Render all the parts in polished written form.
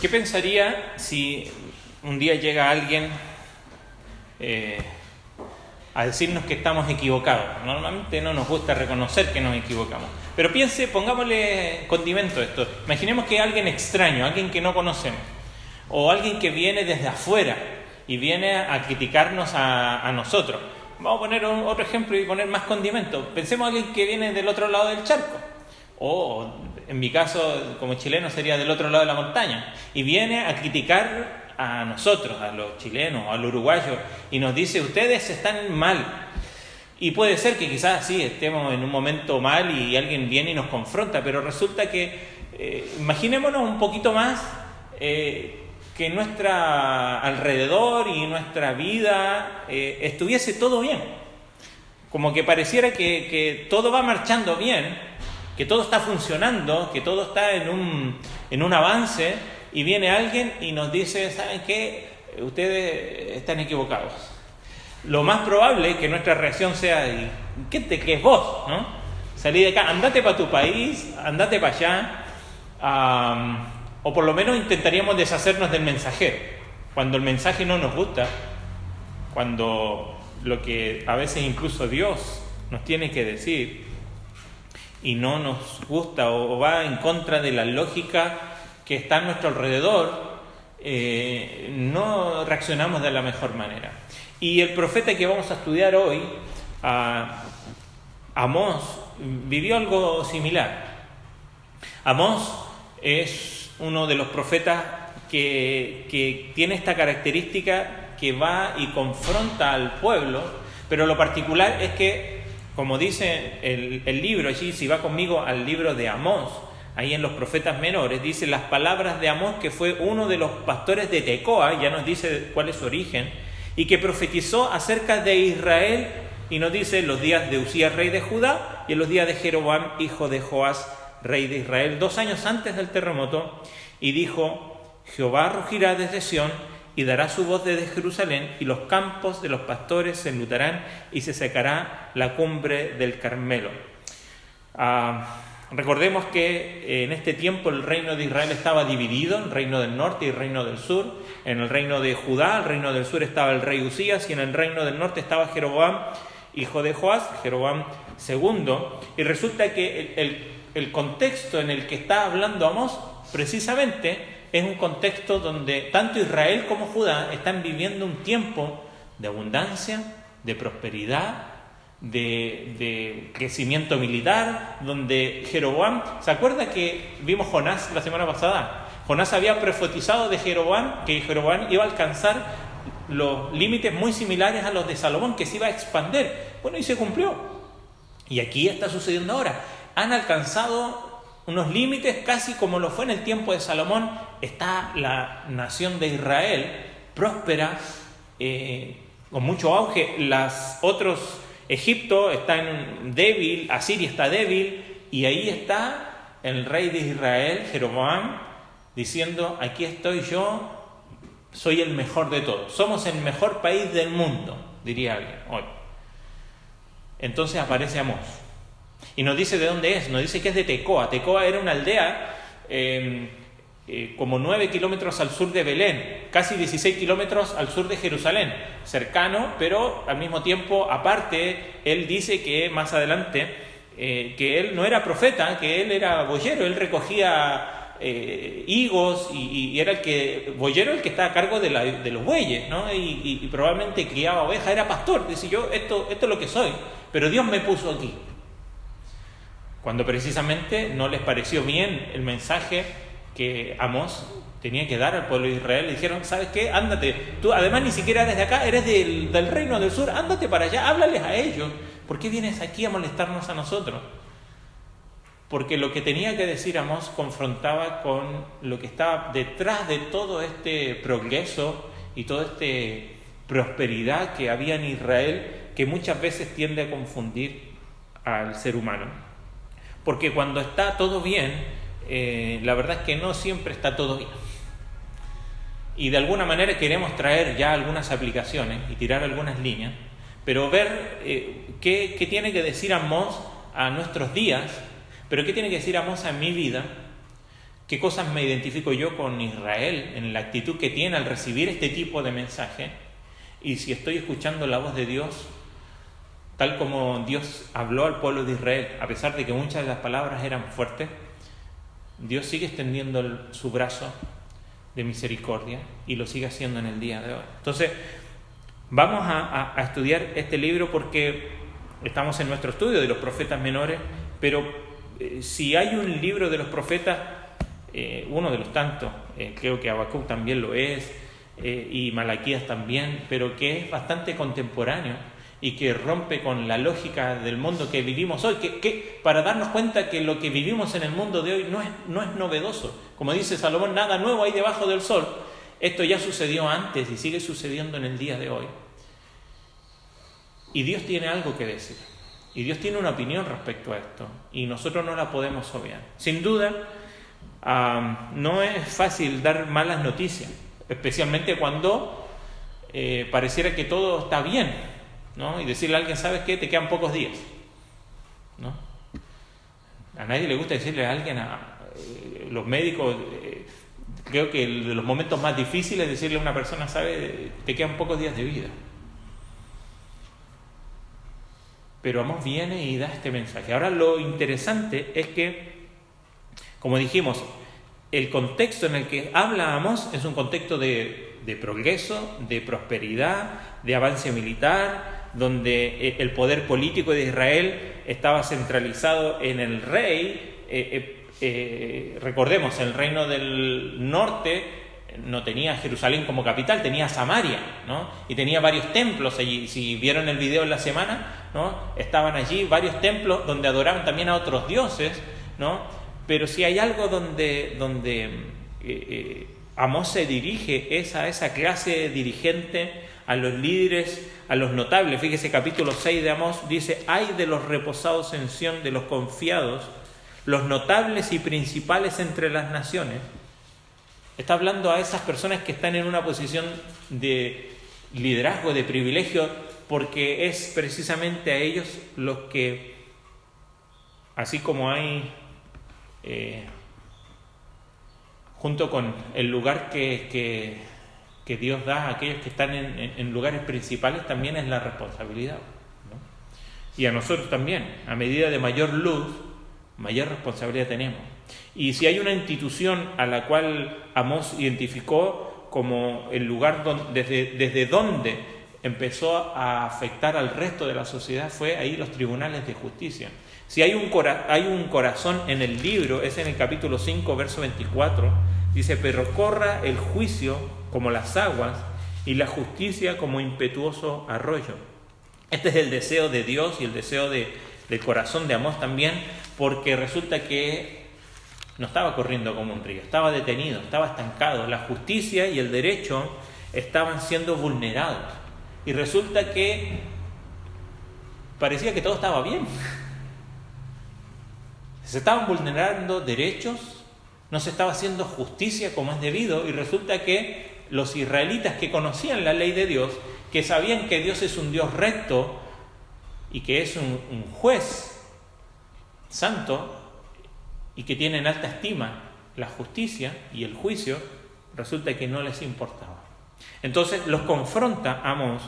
¿Qué pensaría si un día llega alguien a decirnos que estamos equivocados? Normalmente no nos gusta reconocer que nos equivocamos. Pero pongámosle condimento a esto. Imaginemos que alguien extraño, alguien que no conocemos, o alguien que viene desde afuera y viene a criticarnos a nosotros. Vamos a poner otro ejemplo y poner más condimento. Pensemos en alguien que viene del otro lado del charco, o en mi caso como chileno sería del otro lado de la montaña, y viene a criticar a nosotros, a los chilenos, a los uruguayos, y nos dice: ustedes están mal. Y puede ser que quizás sí estemos en un momento mal y alguien viene y nos confronta, pero resulta que, imaginémonos un poquito más, que nuestra alrededor y nuestra vida estuviese todo bien. Como que pareciera que todo va marchando bien, que todo está funcionando, que todo está en un avance, y viene alguien y nos dice: ¿saben qué? Ustedes están equivocados. Lo más probable es que nuestra reacción sea: ¿y qué te crees vos? ¿No? Salí de acá, andate para tu país, andate para allá. O por lo menos intentaríamos deshacernos del mensajero. Cuando el mensaje no nos gusta, cuando lo que a veces incluso Dios nos tiene que decir y no nos gusta o va en contra de la lógica que está a nuestro alrededor, no reaccionamos de la mejor manera. Y el profeta que vamos a estudiar hoy, Amós, vivió algo similar. Amós es uno de los profetas que tiene esta característica, que va y confronta al pueblo, pero lo particular es que, como dice el libro allí, si va conmigo al libro de Amós, ahí en los profetas menores, dice las palabras de Amós, que fue uno de los pastores de Tecoa, ya nos dice cuál es su origen, y que profetizó acerca de Israel, y nos dice los días de Usías, rey de Judá, y en los días de Jeroboam, hijo de Joás, rey de Israel, 2 años antes del terremoto, y dijo: Jehová rugirá desde Sión y dará su voz desde Jerusalén, y los campos de los pastores se enlutarán y se secará la cumbre del Carmelo. Recordemos que en este tiempo el reino de Israel estaba dividido, el reino del norte y el reino del sur. En el reino de Judá, el reino del sur, estaba el rey Usías, y en el reino del norte estaba Jeroboam, hijo de Joás, Jeroboam II. Y resulta que el contexto en el que está hablando Amós precisamente es un contexto donde tanto Israel como Judá están viviendo un tiempo de abundancia, de prosperidad, de crecimiento militar, donde Jeroboam, ¿se acuerda que vimos Jonás la semana pasada? Jonás había profetizado de Jeroboam, que Jeroboam iba a alcanzar los límites muy similares a los de Salomón, que se iba a expandir. Bueno, y se cumplió. Y aquí está sucediendo ahora. Han alcanzado unos límites casi como lo fue en el tiempo de Salomón. Está la nación de Israel próspera, con mucho auge. Egipto está débil, Asiria está débil, y ahí está el rey de Israel, Jeroboam, diciendo: aquí estoy yo, soy el mejor de todos, somos el mejor país del mundo, diría alguien hoy. Entonces aparece Amós y nos dice de dónde es, nos dice que es de Tecoa. Tecoa era una aldea como 9 kilómetros al sur de Belén, casi 16 kilómetros al sur de Jerusalén, cercano, pero al mismo tiempo aparte. Él dice que más adelante que él no era profeta, que él era boyero, él recogía higos y era boyero el que estaba a cargo de los bueyes, ¿no? Y probablemente criaba ovejas, era pastor. Dice: yo esto es lo que soy, pero Dios me puso aquí. Cuando precisamente no les pareció bien el mensaje que Amós tenía que dar al pueblo de Israel, le dijeron: ¿sabes qué? Ándate, tú además ni siquiera eres de acá, eres del reino del sur, ándate para allá, háblales a ellos. ¿Por qué vienes aquí a molestarnos a nosotros? Porque lo que tenía que decir Amós confrontaba con lo que estaba detrás de todo este progreso y toda esta prosperidad que había en Israel, que muchas veces tiende a confundir al ser humano. Porque cuando está todo bien, la verdad es que no siempre está todo bien. Y de alguna manera queremos traer ya algunas aplicaciones y tirar algunas líneas, pero ver qué tiene que decir Amós a nuestros días, pero qué tiene que decir Amós a mi vida, ¿Qué cosas me identifico yo con Israel en la actitud que tiene al recibir este tipo de mensaje? Y si estoy escuchando la voz de Dios, tal como Dios habló al pueblo de Israel, a pesar de que muchas de las palabras eran fuertes, Dios sigue extendiendo su brazo de misericordia y lo sigue haciendo en el día de hoy. Entonces, vamos a estudiar este libro porque estamos en nuestro estudio de los profetas menores, pero si hay un libro de los profetas, uno de los tantos, creo que Habacuc también lo es, y Malaquías también, pero que es bastante contemporáneo y que rompe con la lógica del mundo que vivimos hoy, que para darnos cuenta que lo que vivimos en el mundo de hoy no es novedoso. Como dice Salomón, nada nuevo hay debajo del sol. Esto ya sucedió antes y sigue sucediendo en el día de hoy. Y Dios tiene algo que decir. Y Dios tiene una opinión respecto a esto. Y nosotros no la podemos obviar. Sin duda, no es fácil dar malas noticias, especialmente cuando pareciera que todo está bien, ¿no? Y decirle a alguien, ¿sabes qué? Te quedan pocos días, ¿no? A nadie le gusta decirle a alguien, los médicos, creo que de los momentos más difíciles es decirle a una persona, ¿sabes? Te quedan pocos días de vida. Pero Amós viene y da este mensaje. Ahora lo interesante es que, como dijimos, el contexto en el que habla Amós es un contexto de progreso, de prosperidad, de avance militar, donde el poder político de Israel estaba centralizado en el rey. Recordemos, el reino del norte no tenía Jerusalén como capital, tenía Samaria, ¿no? Y tenía varios templos allí. Si vieron el video en la semana, ¿no? Estaban allí varios templos donde adoraban también a otros dioses, ¿no? Pero si hay algo donde Amós se dirige es a esa clase dirigente, a los líderes, a los notables. Fíjese, capítulo 6 de Amós dice: «Ay de los reposados en Sión, de los confiados, los notables y principales entre las naciones». Está hablando a esas personas que están en una posición de liderazgo, de privilegio, porque es precisamente a ellos los que, así como hay, junto con el lugar que Dios da a aquellos que están en lugares principales, también es la responsabilidad, ¿no? Y a nosotros también, a medida de mayor luz, mayor responsabilidad tenemos. Y si hay una institución a la cual Amós identificó como el lugar desde donde empezó a afectar al resto de la sociedad, fue ahí los tribunales de justicia. Si hay un corazón en el libro, es en el capítulo 5, verso 24, dice: «Pero corra el juicio como las aguas y la justicia como impetuoso arroyo». Este es el deseo de Dios y el deseo del corazón de Amós también, porque resulta que no estaba corriendo como un río, estaba detenido, estaba estancado. La justicia y el derecho estaban siendo vulnerados. Y resulta que parecía que todo estaba bien. Se estaban vulnerando derechos, no se estaba haciendo justicia como es debido, y resulta que los israelitas que conocían la ley de Dios, que sabían que Dios es un Dios recto y que es un juez santo, y que tienen alta estima la justicia y el juicio, resulta que no les importaba. Entonces los confronta Amós,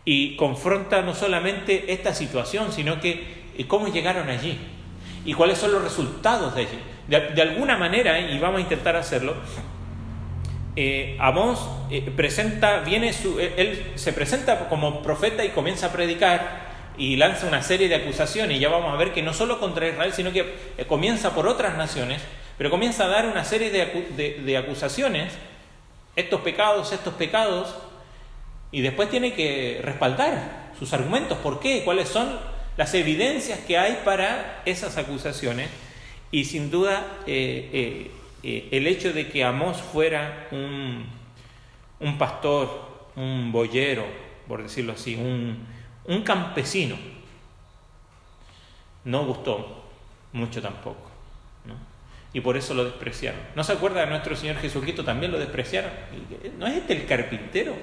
y confronta no solamente esta situación, sino que cómo llegaron allí y cuáles son los resultados de allí. De alguna manera, y vamos a intentar hacerlo, Amós él se presenta como profeta y comienza a predicar y lanza una serie de acusaciones, y ya vamos a ver que no solo contra Israel, sino que comienza por otras naciones, pero comienza a dar una serie de acusaciones, estos pecados, y después tiene que respaldar sus argumentos. ¿Por qué? ¿Cuáles son las evidencias que hay para esas acusaciones? Y sin duda el hecho de que Amós fuera un pastor, un boyero, por decirlo así, un campesino, no gustó mucho tampoco, ¿no? Y por eso lo despreciaron. ¿No se acuerda de nuestro Señor Jesucristo? También lo despreciaron. ¿No es este el carpintero?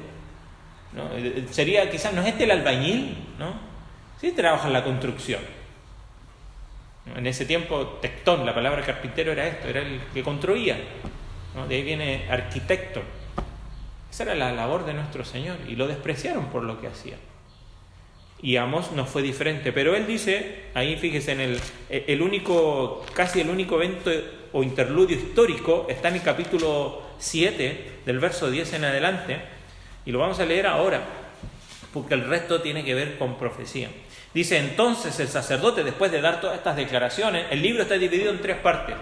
¿No? Sería quizás, ¿no es este el albañil? ¿No? Sí, trabaja en la construcción. En ese tiempo, tectón, la palabra carpintero era esto, era el que construía, ¿no? De ahí viene arquitecto. Esa era la labor de nuestro Señor y lo despreciaron por lo que hacía. Y Amós no fue diferente, pero él dice, ahí fíjese, en casi el único evento o interludio histórico está en el capítulo 7, del verso 10 en adelante, y lo vamos a leer ahora, porque el resto tiene que ver con profecía. Dice: entonces el sacerdote, después de dar todas estas declaraciones, el libro está dividido en 3 partes.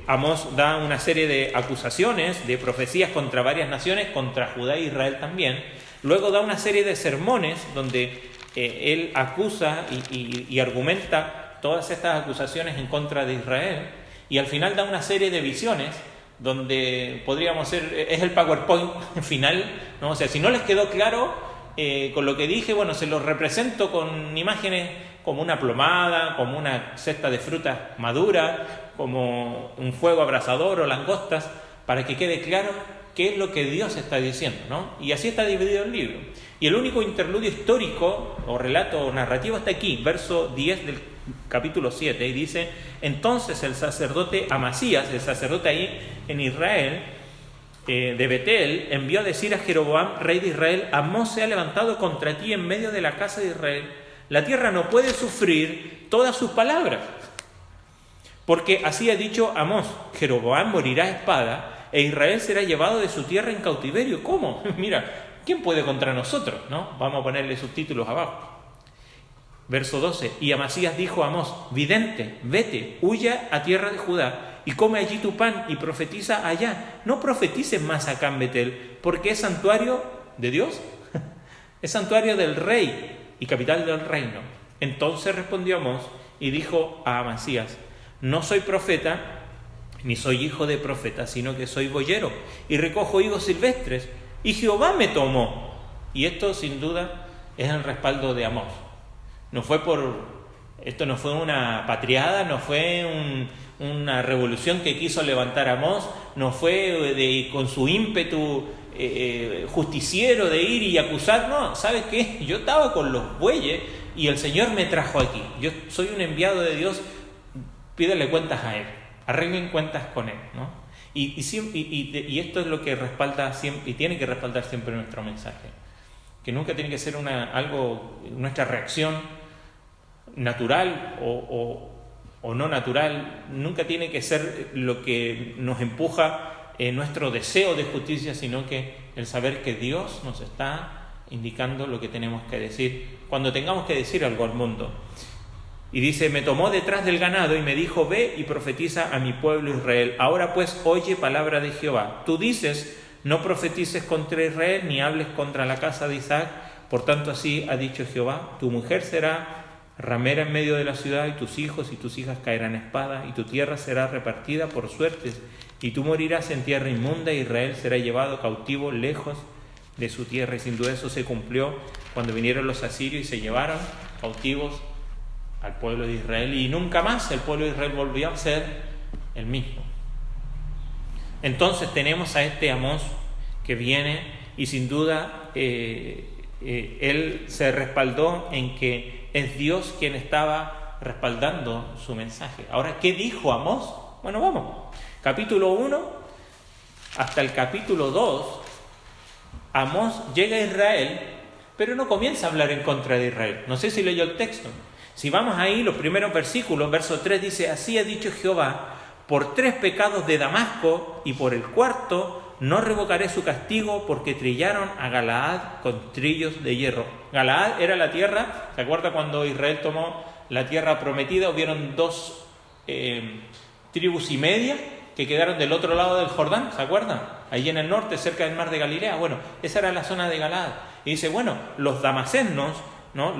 Amós da una serie de acusaciones, de profecías contra varias naciones, contra Judá e Israel también. Luego da una serie de sermones donde él acusa y argumenta todas estas acusaciones en contra de Israel. Y al final da una serie de visiones donde podríamos ser, es el PowerPoint final, ¿no? O sea, si no les quedó claro con lo que dije, bueno, se lo represento con imágenes como una plomada, como una cesta de frutas maduras, como un fuego abrasador o langostas, para que quede claro qué es lo que Dios está diciendo, ¿no? Y así está dividido el libro. Y el único interludio histórico o relato o narrativo está aquí, verso 10 del capítulo 7, y dice: entonces el sacerdote Amasías, el sacerdote ahí en Israel, de Betel, envió a decir a Jeroboam, rey de Israel: Amós se ha levantado contra ti en medio de la casa de Israel. La tierra no puede sufrir todas sus palabras, porque así ha dicho Amós: Jeroboam morirá a espada e Israel será llevado de su tierra en cautiverio. ¿Cómo? Mira, ¿quién puede contra nosotros? ¿No? Vamos a ponerle subtítulos abajo. Verso 12: y Amasías dijo a Amós: vidente, vete, huya a tierra de Judá y come allí tu pan y profetiza allá. No profetices más acá en Betel, porque es santuario de Dios, es santuario del rey y capital del reino. Entonces respondió Amós y dijo a Amasías: no soy profeta, ni soy hijo de profeta, sino que soy boyero y recojo higos silvestres, y Jehová me tomó. Y esto sin duda es el respaldo de Amós. Esto no fue una patriada, no fue una revolución que quiso levantar Amós, no fue con su ímpetu justiciero de ir y acusar. No, ¿sabes qué? Yo estaba con los bueyes y el Señor me trajo aquí. Yo soy un enviado de Dios, pídele cuentas a Él, arreglen cuentas con Él, ¿no? Y esto es lo que respalda siempre, y tiene que respaldar siempre nuestro mensaje, que nunca tiene que ser nuestra reacción natural o no natural, nunca tiene que ser lo que nos empuja nuestro deseo de justicia, sino que el saber que Dios nos está indicando lo que tenemos que decir cuando tengamos que decir algo al mundo. Y dice: me tomó detrás del ganado y me dijo: ve y profetiza a mi pueblo Israel. Ahora pues oye palabra de Jehová. Tú dices: no profetices contra Israel, ni hables contra la casa de Isaac. Por tanto así ha dicho Jehová: tu mujer será ramera en medio de la ciudad, y tus hijos y tus hijas caerán a espada, y tu tierra será repartida por suertes, y tú morirás en tierra inmunda, y Israel será llevado cautivo lejos de su tierra. Y sin duda eso se cumplió cuando vinieron los asirios y se llevaron cautivos al pueblo de Israel, y nunca más el pueblo de Israel volvió a ser el mismo. Entonces tenemos a este Amós que viene, y sin duda él se respaldó en que es Dios quien estaba respaldando su mensaje. Ahora, ¿qué dijo Amós? Bueno, vamos. Capítulo 1 hasta el capítulo 2, Amós llega a Israel, pero no comienza a hablar en contra de Israel. No sé si leyó el texto. Si vamos ahí, los primeros versículos, verso 3 dice: así ha dicho Jehová: por 3 pecados de Damasco, y por el 4 no revocaré su castigo, porque trillaron a Galaad con trillos de hierro. Galaad era la tierra, ¿se acuerda cuando Israel tomó la tierra prometida? Hubieron 2 tribus y media que quedaron del otro lado del Jordán, ¿se acuerdan? Allí en el norte, cerca del mar de Galilea. Bueno, esa era la zona de Galaad. Y dice, bueno, los damascenos, ¿no?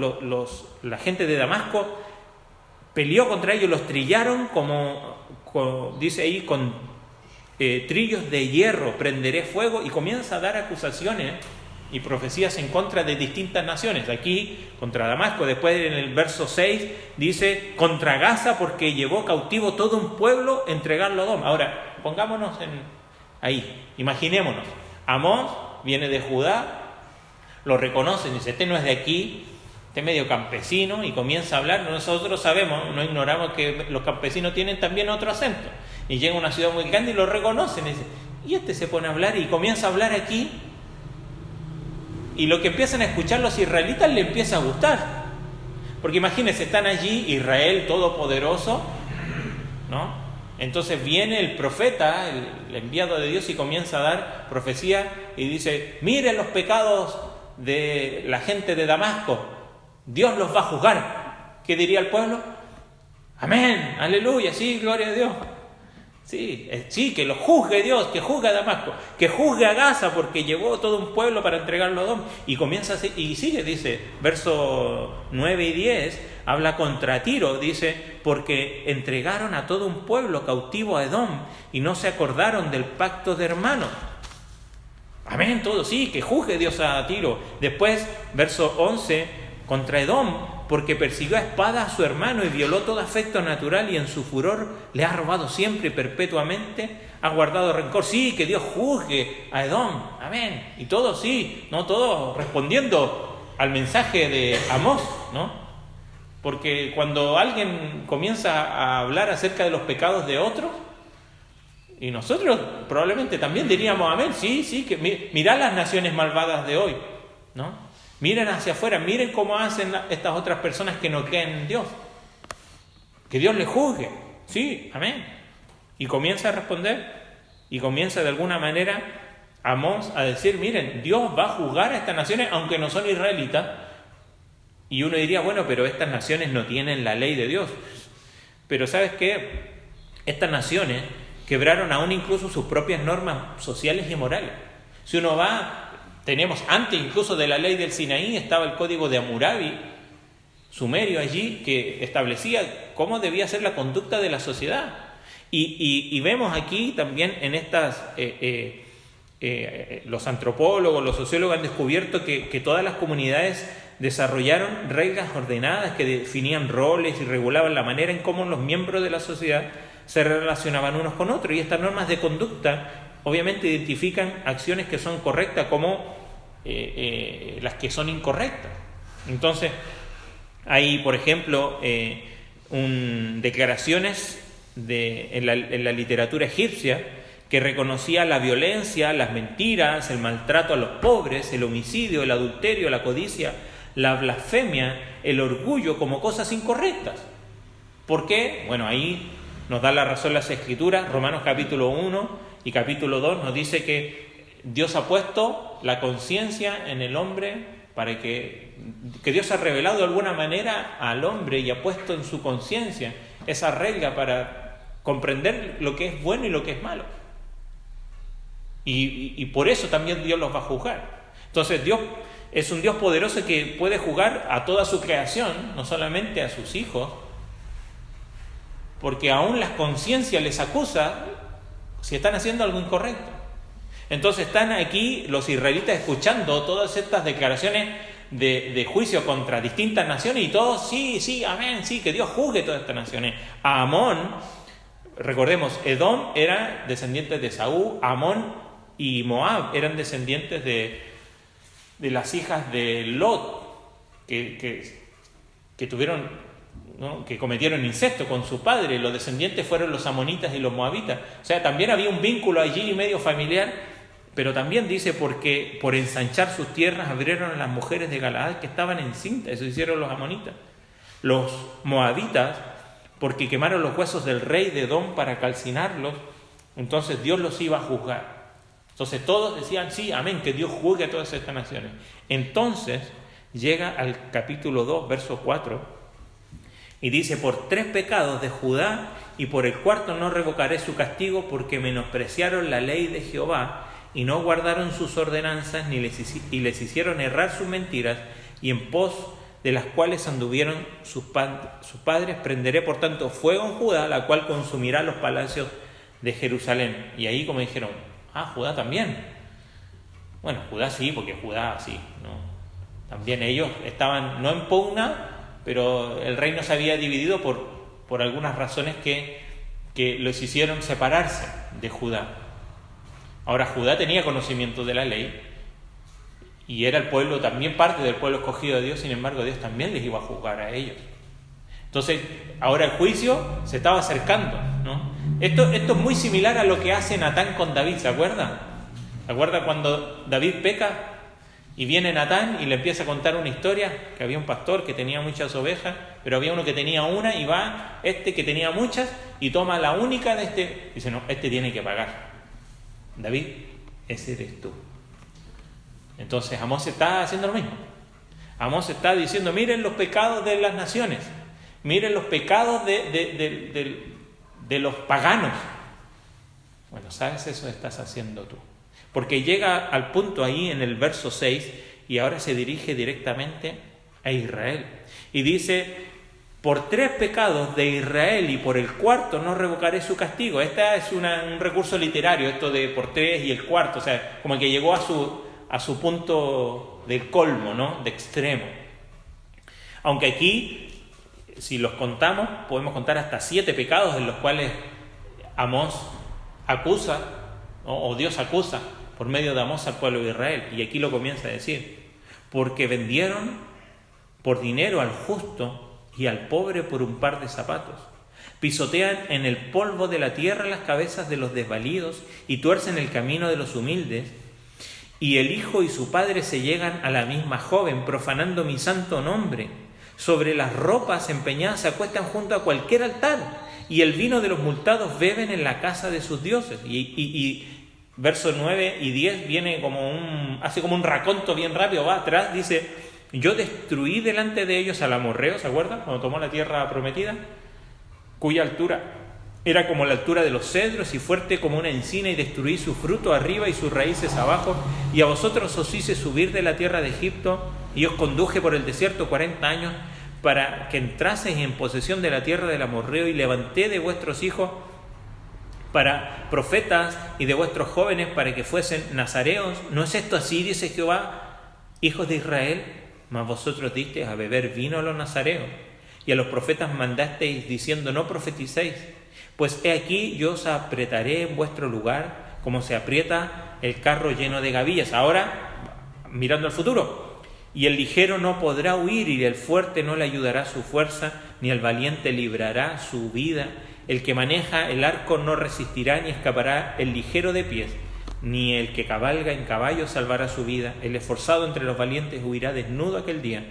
La gente de Damasco peleó contra ellos, los trillaron dice ahí, con trillos de hierro, prenderé fuego, y comienza a dar acusaciones y profecías en contra de distintas naciones. Aquí contra Damasco, después en el verso 6 dice contra Gaza, porque llevó cautivo todo un pueblo, entregarlo a Edom. Ahora, pongámonos ahí, imaginémonos, Amós viene de Judá, lo reconocen, dice, este no es de aquí, este medio campesino, y comienza a hablar. Nosotros sabemos, no ignoramos que los campesinos tienen también otro acento, y llega a una ciudad muy grande y lo reconocen, y dice, y este se pone a hablar y comienza a hablar aquí, y lo que empiezan a escuchar los israelitas le empieza a gustar, porque imagínense, están allí Israel todopoderoso, ¿no? Entonces viene el profeta, el enviado de Dios, y comienza a dar profecía y dice, miren los pecados de la gente de Damasco, Dios los va a juzgar. ¿Qué diría el pueblo? Amén, aleluya, sí, gloria a Dios. Sí, que lo juzgue Dios, que juzgue a Damasco, que juzgue a Gaza, porque llevó todo un pueblo para entregarlo a Edom. Y comienza así, y sigue, dice, verso 9 y 10, habla contra Tiro, dice, porque entregaron a todo un pueblo cautivo a Edom y no se acordaron del pacto de hermanos. Amén, todo, sí, que juzgue Dios a Tiro. Después, verso 11, contra Edom, porque persiguió a espada a su hermano y violó todo afecto natural, y en su furor le ha robado siempre y perpetuamente, ha guardado rencor. Sí, que Dios juzgue a Edom, amén. Y todo, sí, no todo respondiendo al mensaje de Amós, ¿no? Porque cuando alguien comienza a hablar acerca de los pecados de otros, y nosotros probablemente también diríamos, amén, sí, que mirá las naciones malvadas de hoy, ¿no? Miren hacia afuera, miren cómo hacen estas otras personas que no creen en Dios. Que Dios les juzgue. Sí, amén. Y comienza a responder, y comienza de alguna manera Amós a decir, miren, Dios va a juzgar a estas naciones, aunque no son israelitas. Y uno diría, bueno, pero estas naciones no tienen la ley de Dios. Pero ¿sabes qué? Estas naciones quebraron aún incluso sus propias normas sociales y morales. Si uno va... Tenemos, antes incluso de la ley del Sinaí, estaba el código de Hammurabi, sumerio allí, que establecía cómo debía ser la conducta de la sociedad. Y vemos aquí también en estas, los antropólogos, los sociólogos han descubierto que todas las comunidades desarrollaron reglas ordenadas que definían roles y regulaban la manera en cómo los miembros de la sociedad se relacionaban unos con otros. Y estas normas de conducta obviamente identifican acciones que son correctas como las que son incorrectas. Entonces, hay, por ejemplo, declaraciones en la literatura egipcia que reconocía la violencia, las mentiras, el maltrato a los pobres, el homicidio, el adulterio, la codicia, la blasfemia, el orgullo como cosas incorrectas. ¿Por qué? Bueno, ahí nos da la razón las Escrituras. Romanos capítulo 1 y capítulo 2 nos dice que Dios ha puesto la conciencia en el hombre para que Dios ha revelado de alguna manera al hombre y ha puesto en su conciencia esa regla para comprender lo que es bueno y lo que es malo. Y por eso también Dios los va a juzgar. Entonces Dios es un Dios poderoso que puede juzgar a toda su creación, no solamente a sus hijos, porque aún la conciencia les acusa si están haciendo algo incorrecto. Entonces están aquí los israelitas escuchando todas estas declaraciones de juicio contra distintas naciones, y todos, sí, amén, sí, que Dios juzgue todas estas naciones. A Amón, recordemos, Edom era descendiente de Saúl, Amón y Moab eran descendientes de las hijas de Lot, que tuvieron, ¿no?, que cometieron incesto con su padre. Los descendientes fueron los amonitas y los moabitas. O sea, también había un vínculo allí medio familiar, pero también dice, porque por ensanchar sus tierras abrieron a las mujeres de Galaad que estaban encintas. Eso hicieron los amonitas. Los moabitas, porque quemaron los huesos del rey de Edom para calcinarlos. Entonces Dios los iba a juzgar. Entonces todos decían, sí, amén, que Dios juzgue a todas estas naciones. Entonces llega al capítulo 2, verso 4, y dice, por 3 pecados de Judá y por el cuarto no revocaré su castigo, porque menospreciaron la ley de Jehová y no guardaron sus ordenanzas, y les hicieron errar sus mentiras, y en pos de las cuales anduvieron sus padres, prenderé por tanto fuego en Judá, la cual consumirá los palacios de Jerusalén. Y ahí como dijeron, Judá también. Bueno, Judá sí, porque Judá sí, ¿no? También ellos estaban no en pugna, pero el reino se había dividido por algunas razones que los hicieron separarse de Judá. Ahora, Judá tenía conocimiento de la ley Y era el pueblo, también parte del pueblo escogido de Dios, sin embargo Dios también les iba a juzgar a ellos. Entonces, ahora el juicio se estaba acercando, ¿no? Esto es muy similar a lo que hace Natán con David, ¿se acuerdan? ¿Se acuerdan cuando David peca y viene Natán y le empieza a contar una historia? Que había un pastor que tenía muchas ovejas, pero había uno que tenía una, y va este que tenía muchas y toma la única de este. Y dice, no, este tiene que pagar. David, ese eres tú. Entonces Amós está haciendo lo mismo. Amós está diciendo, miren los pecados de las naciones, miren los pecados de los paganos. Bueno, ¿sabes? Eso estás haciendo tú. Porque llega al punto ahí en el verso 6 y ahora se dirige directamente a Israel. Y dice, por 3 pecados de Israel y por el 4º no revocaré su castigo. Este es un recurso literario, esto de por 3 y el 4º, o sea, como que llegó a su punto del colmo, ¿no? De extremo. Aunque aquí, si los contamos, podemos contar hasta 7 pecados en los cuales Amós acusa, ¿no? O Dios acusa por medio de Amós al pueblo de Israel. Y aquí lo comienza a decir, porque vendieron por dinero al justo y al pobre por un par de zapatos. Pisotean en el polvo de la tierra las cabezas de los desvalidos y tuercen el camino de los humildes. Y el hijo y su padre se llegan a la misma joven, profanando mi santo nombre. Sobre las ropas empeñadas se acuestan junto a cualquier altar, y el vino de los multados beben en la casa de sus dioses. Y versos 9 y 10 viene hace como un raconto bien rápido, va atrás, dice, yo destruí delante de ellos al amorreo, ¿se acuerdan? Cuando tomó la tierra prometida, cuya altura era como la altura de los cedros y fuerte como una encina, y destruí su fruto arriba y sus raíces abajo, y a vosotros os hice subir de la tierra de Egipto, y os conduje por el desierto 40 años, para que entraseis en posesión de la tierra del amorreo, y levanté de vuestros hijos para profetas y de vuestros jóvenes para que fuesen nazareos. ¿No es esto así, dice Jehová, hijos de Israel? Mas vosotros disteis a beber vino a los nazareos, y a los profetas mandasteis diciendo, no profeticéis. Pues he aquí, yo os apretaré en vuestro lugar, como se aprieta el carro lleno de gavillas. Ahora, mirando al futuro, y el ligero no podrá huir, y el fuerte no le ayudará su fuerza, ni el valiente librará su vida. El que maneja el arco no resistirá, ni escapará el ligero de pies, ni el que cabalga en caballo salvará su vida. El esforzado entre los valientes huirá desnudo aquel día,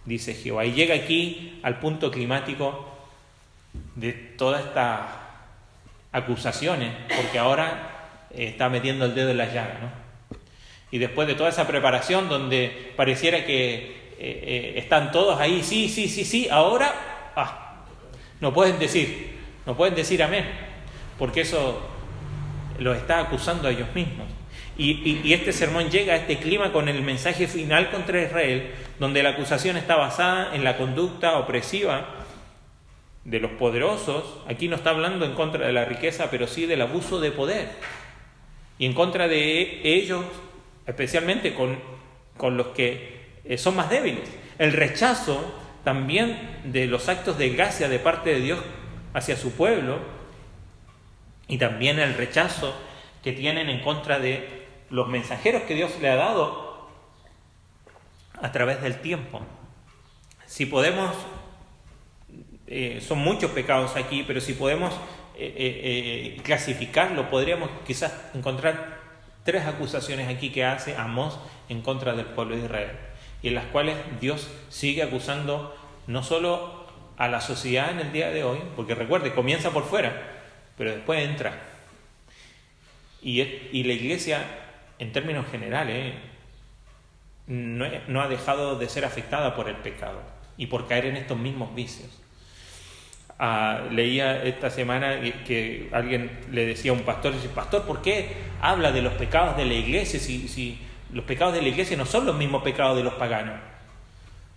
dice Jehová. Y llega aquí al punto climático de todas estas acusaciones, porque ahora está metiendo el dedo en la llaga, ¿no? Y después de toda esa preparación donde pareciera que están todos ahí, sí, ahora no pueden decir amén, porque eso los está acusando a ellos mismos. Y este sermón llega a este clima con el mensaje final contra Israel, donde la acusación está basada en la conducta opresiva de los poderosos. Aquí no está hablando en contra de la riqueza, pero sí del abuso de poder, y en contra de ellos, especialmente con los que son más débiles. El rechazo también de los actos de gracia de parte de Dios hacia su pueblo, y también el rechazo que tienen en contra de los mensajeros que Dios le ha dado a través del tiempo. Si podemos, son muchos pecados aquí, pero si podemos clasificarlo, podríamos quizás encontrar 3 acusaciones aquí que hace Amós en contra del pueblo de Israel, y en las cuales Dios sigue acusando no solo a la sociedad en el día de hoy, porque recuerde, comienza por fuera, pero después entra. Y la iglesia, en términos generales, no ha dejado de ser afectada por el pecado y por caer en estos mismos vicios. Leía esta semana que alguien le decía a un pastor, pastor, ¿por qué habla de los pecados de la iglesia si los pecados de la iglesia no son los mismos pecados de los paganos?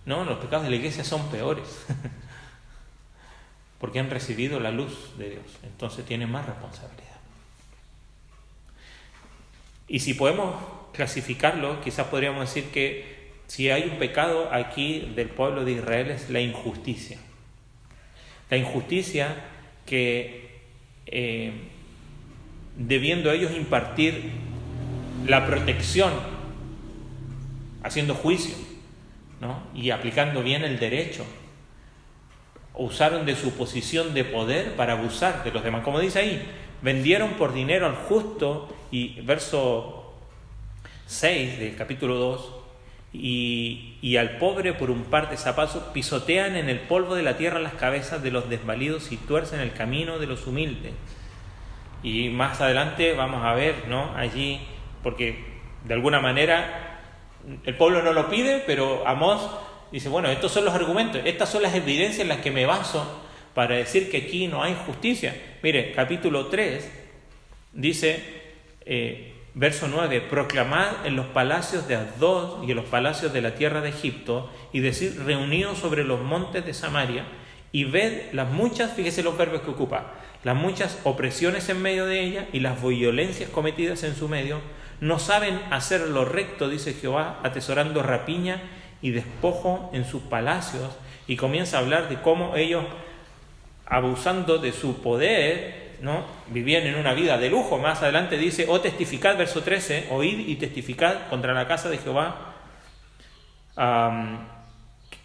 No, los pecados de la iglesia son peores porque han recibido la luz de Dios, entonces tienen más responsabilidad. Y si podemos clasificarlo, quizás podríamos decir que si hay un pecado aquí del pueblo de Israel es la injusticia. La injusticia que, debiendo ellos impartir la protección haciendo juicio, ¿no? Y aplicando bien el derecho. Usaron de su posición de poder para abusar de los demás. Como dice ahí, vendieron por dinero al justo, y verso 6 del capítulo 2, y al pobre por un par de zapatos, pisotean en el polvo de la tierra las cabezas de los desvalidos y tuercen el camino de los humildes. Y más adelante vamos a ver, ¿no? Allí, porque de alguna manera el pueblo no lo pide, pero Amós dice, bueno, estos son los argumentos, estas son las evidencias en las que me baso para decir que aquí no hay justicia. Mire, capítulo 3 dice, verso 9, proclamad en los palacios de Asdod y en los palacios de la tierra de Egipto, y decid, reunidos sobre los montes de Samaria, y ved las muchas, fíjese los verbos que ocupa, las muchas opresiones en medio de ella y las violencias cometidas en su medio. No saben hacer lo recto, dice Jehová, atesorando rapiña y despojo en sus palacios. Y comienza a hablar de cómo ellos, abusando de su poder, ¿no?, vivían en una vida de lujo. Más adelante dice, testificad, verso 13, oíd y testificad contra la casa de Jehová.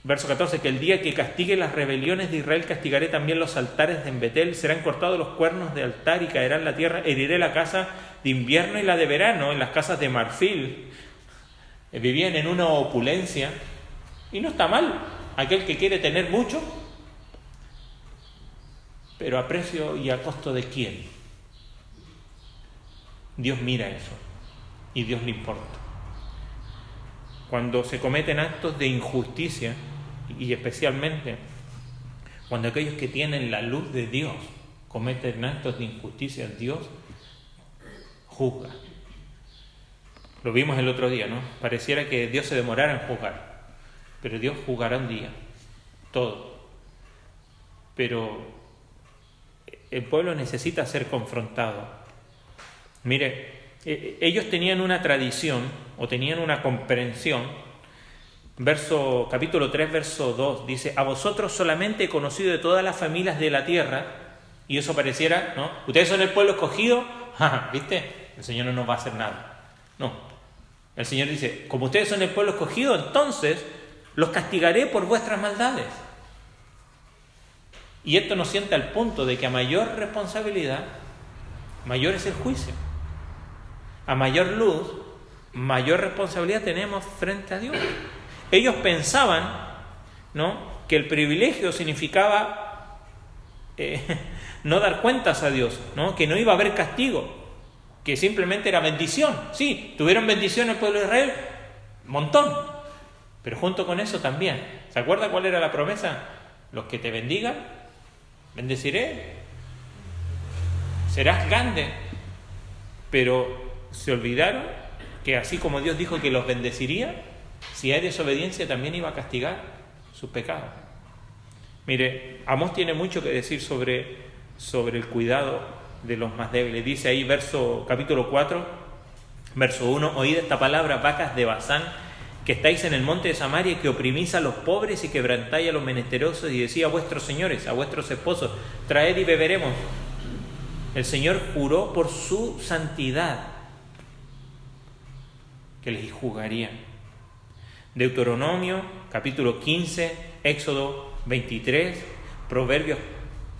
Verso 14, que el día que castigue las rebeliones de Israel, castigaré también los altares de Betel, serán cortados los cuernos de altar y caerá en la tierra, heriré la casa de invierno y la de verano, en las casas de marfil. Vivían en una opulencia, y no está mal aquel que quiere tener mucho, pero a precio y a costo de quién. Dios mira eso y Dios le importa. Cuando se cometen actos de injusticia, y especialmente cuando aquellos que tienen la luz de Dios cometen actos de injusticia, Dios juzga. Lo vimos el otro día, ¿no? Pareciera que Dios se demorara en juzgar, pero Dios juzgará un día, todo. Pero el pueblo necesita ser confrontado. Mire, ellos tenían una tradición, o tenían una comprensión. Capítulo 3, verso 2, dice, a vosotros solamente he conocido de todas las familias de la tierra, y eso pareciera, ¿no? Ustedes son el pueblo escogido, ¿viste? El Señor no nos va a hacer nada. No. El Señor dice, como ustedes son el pueblo escogido, entonces los castigaré por vuestras maldades. Y esto nos sienta al punto de que a mayor responsabilidad, mayor es el juicio. A mayor luz, mayor responsabilidad tenemos frente a Dios. Ellos pensaban, ¿no?, que el privilegio significaba no dar cuentas a Dios, ¿no?, que no iba a haber castigo, que simplemente era bendición. Sí, tuvieron bendición el pueblo de Israel, montón, pero junto con eso también, ¿se acuerda cuál era la promesa? Los que te bendigan, bendeciré, serás grande. Pero se olvidaron que así como Dios dijo que los bendeciría, si hay desobediencia también iba a castigar sus pecados. Mire, Amós tiene mucho que decir sobre el cuidado de los más débiles. Dice ahí, capítulo 4, verso 1, oíd esta palabra, vacas de Basán, que estáis en el monte de Samaria, que oprimís a los pobres y quebrantáis a los menesterosos, y decís a vuestros señores, a vuestros esposos, traed y beberemos. El Señor juró por su santidad que les juzgaría. Deuteronomio, capítulo 15, Éxodo 23, Proverbios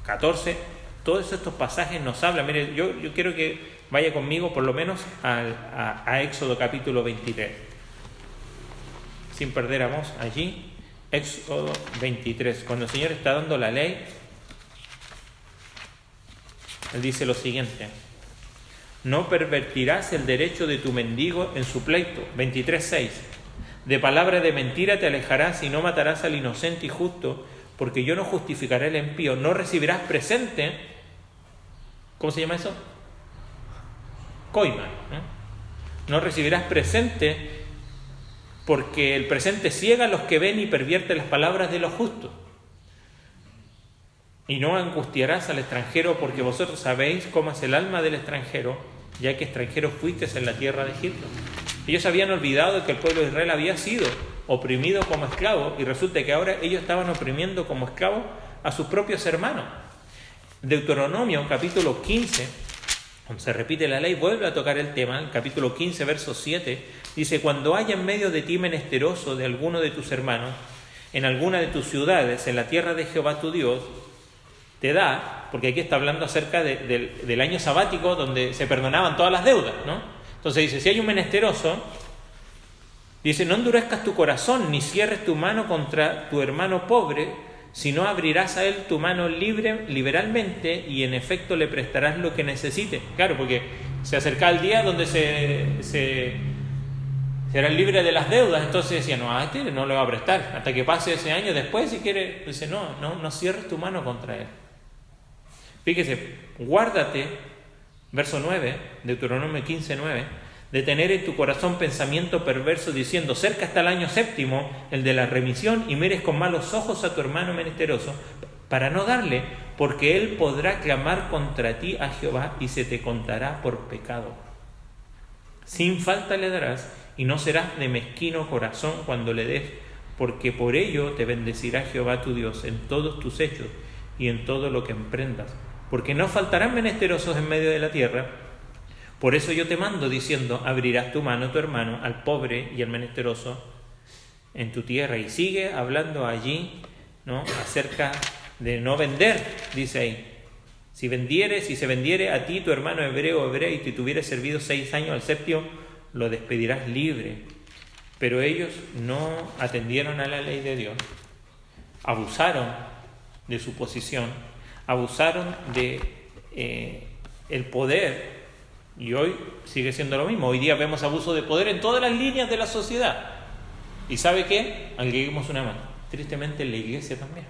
14, todos estos pasajes nos hablan. Mire, yo quiero que vaya conmigo por lo menos a Éxodo capítulo 23. Sin perder Amós allí, Éxodo 23. Cuando el Señor está dando la ley, Él dice lo siguiente: no pervertirás el derecho de tu mendigo en su pleito. 23:6. De palabra de mentira te alejarás y no matarás al inocente y justo, porque yo no justificaré al impío. No recibirás presente. ¿Cómo se llama eso? Coima. No recibirás presente, porque el presente ciega a los que ven y pervierte las palabras de los justos. Y no angustiarás al extranjero, porque vosotros sabéis cómo es el alma del extranjero, ya que extranjeros fuisteis en la tierra de Egipto. Ellos habían olvidado de que el pueblo de Israel había sido oprimido como esclavo, y resulta que ahora ellos estaban oprimiendo como esclavos a sus propios hermanos. Deuteronomio, capítulo 15, Cuando se repite la ley, vuelve a tocar el tema. El capítulo 15, verso 7, dice: cuando haya en medio de ti menesteroso de alguno de tus hermanos, en alguna de tus ciudades, en la tierra de Jehová tu Dios, te da, porque aquí está hablando acerca del año sabático donde se perdonaban todas las deudas, ¿no? Entonces dice, si hay un menesteroso, dice, no endurezcas tu corazón, ni cierres tu mano contra tu hermano pobre, sino abrirás a él tu mano liberalmente y en efecto le prestarás lo que necesite. Claro, porque se acercaba el día donde serán libres de las deudas. Entonces decía, no, a este no le va a prestar hasta que pase ese año. Después, si quiere, dice, no cierres tu mano contra él. Fíjese, guárdate, verso 9, Deuteronomio 15, 9, de tener en tu corazón pensamiento perverso diciendo, cerca está el año séptimo, el de la remisión, y mires con malos ojos a tu hermano menesteroso, para no darle, porque él podrá clamar contra ti a Jehová y se te contará por pecado. Sin falta le darás, y no serás de mezquino corazón cuando le des, porque por ello te bendecirá Jehová tu Dios en todos tus hechos y en todo lo que emprendas, porque no faltarán menesterosos en medio de la tierra. Por eso yo te mando diciendo, abrirás tu mano a tu hermano, al pobre y al menesteroso en tu tierra. Y sigue hablando allí, ¿no?, acerca de no vender, dice ahí. Si se vendiere a ti tu hermano hebreo o hebrea y te tuviere servido 6 años, al séptimo lo despedirás libre. Pero ellos no atendieron a la ley de Dios, abusaron de su posición, abusaron de el poder. Y hoy sigue siendo lo mismo. Hoy día vemos abuso de poder en todas las líneas de la sociedad. ¿Y sabe qué? Agreguemos una mano. Tristemente en la iglesia también.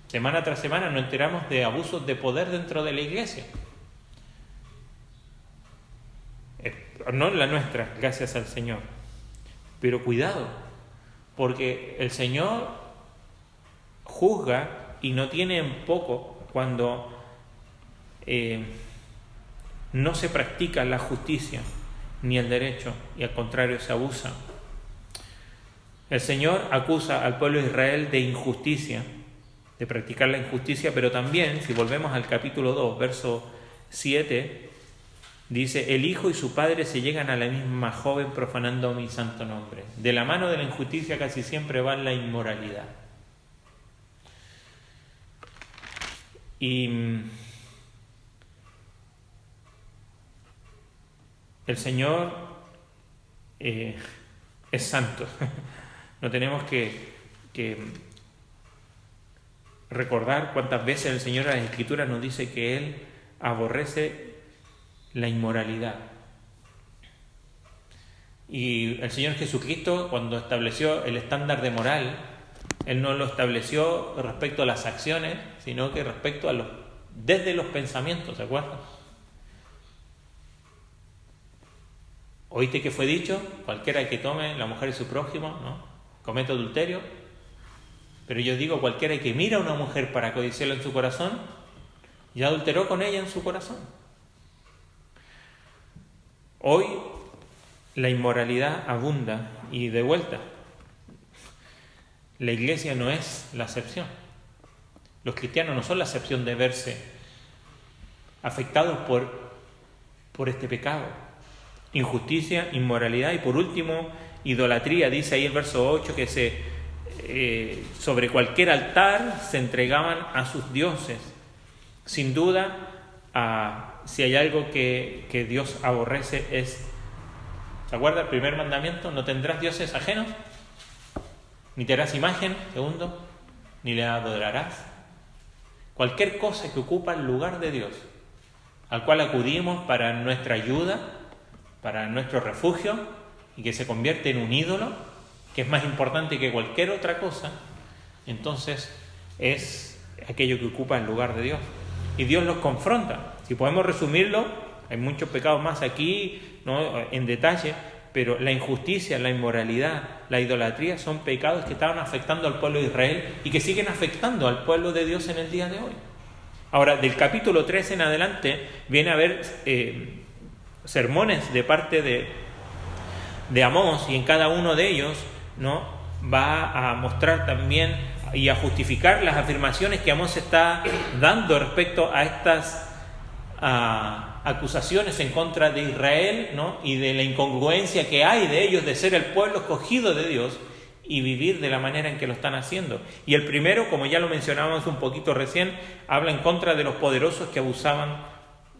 Semana tras semana nos enteramos de abusos de poder dentro de la iglesia. No en la nuestra, gracias al Señor. Pero cuidado, porque el Señor juzga y no tiene en poco cuando no se practica la justicia ni el derecho, y al contrario se abusa. El Señor acusa al pueblo de Israel de injusticia, de practicar la injusticia, pero también, si volvemos al capítulo 2, verso 7, dice, el hijo y su padre se llegan a la misma joven profanando mi santo nombre. De la mano de la injusticia casi siempre va la inmoralidad. Y el Señor es santo. No tenemos que recordar cuántas veces el Señor en las Escrituras nos dice que Él aborrece la inmoralidad. Y el Señor Jesucristo, cuando estableció el estándar de moral, Él no lo estableció respecto a las acciones, sino que respecto a desde los pensamientos, ¿se acuerdan? ¿Oíste que fue dicho? Cualquiera que tome la mujer de su prójimo, ¿no?, comete adulterio. Pero yo digo, cualquiera que mira a una mujer para codiciarla en su corazón, ya adulteró con ella en su corazón. Hoy la inmoralidad abunda, y de vuelta, la iglesia no es la excepción. Los cristianos no son la excepción de verse afectados por este pecado. Injusticia, inmoralidad y por último, idolatría. Dice ahí el verso 8 que sobre cualquier altar se entregaban a sus dioses. Sin duda, si hay algo que Dios aborrece es, ¿se acuerda el primer mandamiento? No tendrás dioses ajenos, ni te harás imagen, segundo, ni le adorarás. Cualquier cosa que ocupa el lugar de Dios, al cual acudimos para nuestra ayuda, para nuestro refugio, y que se convierte en un ídolo, que es más importante que cualquier otra cosa, entonces es aquello que ocupa el lugar de Dios. Y Dios los confronta. Si podemos resumirlo, hay muchos pecados más aquí, ¿no?, en detalle, pero la injusticia, la inmoralidad, la idolatría son pecados que estaban afectando al pueblo de Israel y que siguen afectando al pueblo de Dios en el día de hoy. Ahora, del capítulo 13 en adelante viene a haber sermones de parte de Amós, y en cada uno de ellos, ¿no?, va a mostrar también y a justificar las afirmaciones que Amós está dando respecto a estas acusaciones en contra de Israel, ¿no? Y de la incongruencia que hay de ellos de ser el pueblo escogido de Dios y vivir de la manera en que lo están haciendo. Y el primero, como ya lo mencionábamos un poquito recién, habla en contra de los poderosos que abusaban